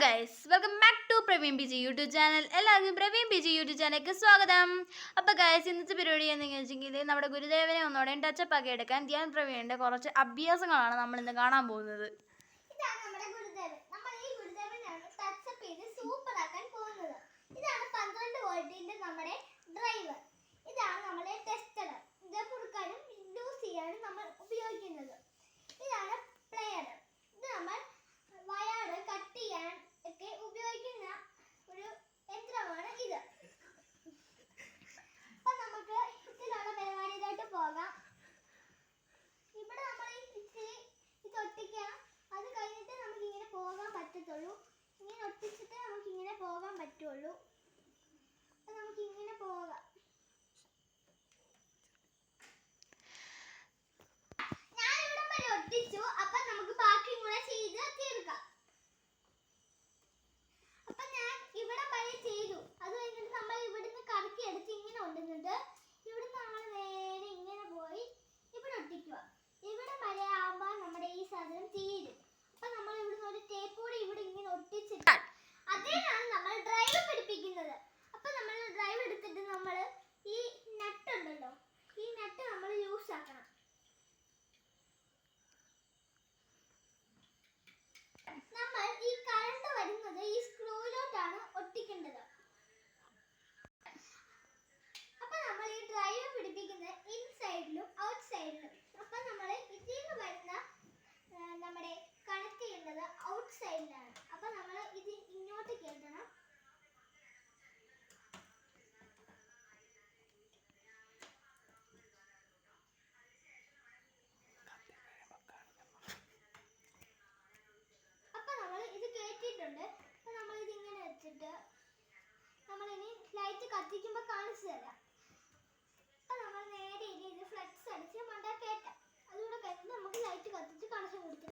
Guys, welcome back to Praveen B G YouTube channel. എല്ലാവർക്കും Praveen B G YouTube ചാനലിലേക്ക് സ്വാഗതം. അപ്പോൾ ഗൈസ്, ഇന്നത്തെ പരിപാടി എന്തെങ്കിലും വെച്ചെങ്കിൽ നമ്മുടെ ഗുരുദേവനെ ഒന്നോടെ ടച്ചപ്പ് ആക്കി എടുക്കാൻ ധ്യാൻ പ്രവീണിൻ്റെ കുറച്ച് അഭ്യാസങ്ങളാണ് നമ്മൾ ഇന്ന് കാണാൻ പോകുന്നത്. ഇതാണ് നമ്മുടെ ഗുരുദേവൻ. നമ്മൾ ഈ ഗുരുദേവനാണ് ടച്ചപ്പ് ചെയ്ത് സൂപ്പർ ആക്കാൻ പോകുന്നത്. ഇതാണ് 12 വോൾട്ടിന്റെ നമ്മുടെ ഡ്രൈവർ. ഇതാണ് നമ്മുടെ ടെസ്റ്റർ. ഇത് കൊടുക്കാനും ലൂസ് ചെയ്യാനും നമ്മൾ ഉപയോഗിക്കുന്നത്. ഇതാണ് പ്ലെയർ. ഇത് നമ്മൾ വയർ കട്ട് ചെയ്യാൻ ഒക്കെ ഉപയോഗിക്കുന്ന ഒരു യന്ത്രമാണ് ഇത്. അപ്പൊ നമുക്ക് ഇതിലുള്ള പരിപാടിയിലോട്ട് പോകാം. ഇവിടെ നമ്മൾ ഇച്ചിരി ഇത് ഒട്ടിക്കണം. അത് കഴിഞ്ഞിട്ട് നമുക്ക് ഇങ്ങനെ പോകാൻ പറ്റത്തുള്ളൂ. ഇങ്ങനെ ഒട്ടിച്ചിട്ട് നമുക്ക് ഇങ്ങനെ പോകാൻ പറ്റുള്ളൂ. അപ്പൊ നമുക്ക് ഇങ്ങനെ പോകാം. ഞാൻ ഇവിടെ വരെ ഒട്ടിച്ചു. അപ്പൊ നമുക്ക് ബാക്കി കൂടെ ചെയ്ത് തീർക്കാം. അപ്പൊ ഞാൻ ഇവിടെ വരെ ചെയ്തു. അത് കഴിഞ്ഞിട്ട് നമ്മൾ ഇവിടുന്ന് കറക്കി എടുത്ത് ഇങ്ങനെ കൊണ്ടുവന്നിട്ട് ഇവിടുന്ന് നമ്മൾ നേരെ ഇങ്ങനെ പോയി ഇവിടെ ഒട്ടിക്കുക. ഇവിടെ വരെ ആകുമ്പോൾ നമ്മുടെ ഈ സാധനം തീരും. അപ്പൊ നമ്മൾ ഇവിടുന്ന് ഒരു ടേപ്പ് കൂടി ഇവിടെ ഇങ്ങനെ ഒട്ടിച്ചിട്ട് അതിനാണ് നമ്മൾ ഡ്രൈവ് പിടിപ്പിക്കുന്നത്. അപ്പൊ നമ്മൾ ഡ്രൈവ് എടുത്തിട്ട് നമ്മൾ ഈ നട്ട് ഉണ്ടല്ലോ, ഈ നട്ട് നമ്മൾ യൂസ് ആക്കണം. നമ്മൾ ഈ കറണ്ട് വരുന്നത് ഈ സ്ക്രൂയിലോട്ടാണ് ഒട്ടിക്കേണ്ടത്. അപ്പൊ നമ്മൾ ഈ ഡ്രൈവ് പിടിപ്പിക്കുന്നത് ഇൻസൈഡിലും ഔട്ട് സൈഡിലും. അപ്പൊ നമ്മൾ ഇതിന്ന് വരുന്ന നമ്മുടെ കണക്ട് ചെയ്യേണ്ടത് ഔട്ട് സൈഡിലാണ്. അപ്പൊ നമ്മൾ ഇത് ഇങ്ങോട്ട് കേട്ടണം. അപ്പൊ നമ്മൾ ഇത് കേട്ടിട്ടുണ്ട്. അപ്പൊ നമ്മൾ ഇത് ഇങ്ങനെ വെച്ചിട്ട് നമ്മൾ ഇനി ലൈറ്റ് കത്തിക്കുമ്പോ കാണിച്ചു തരാം.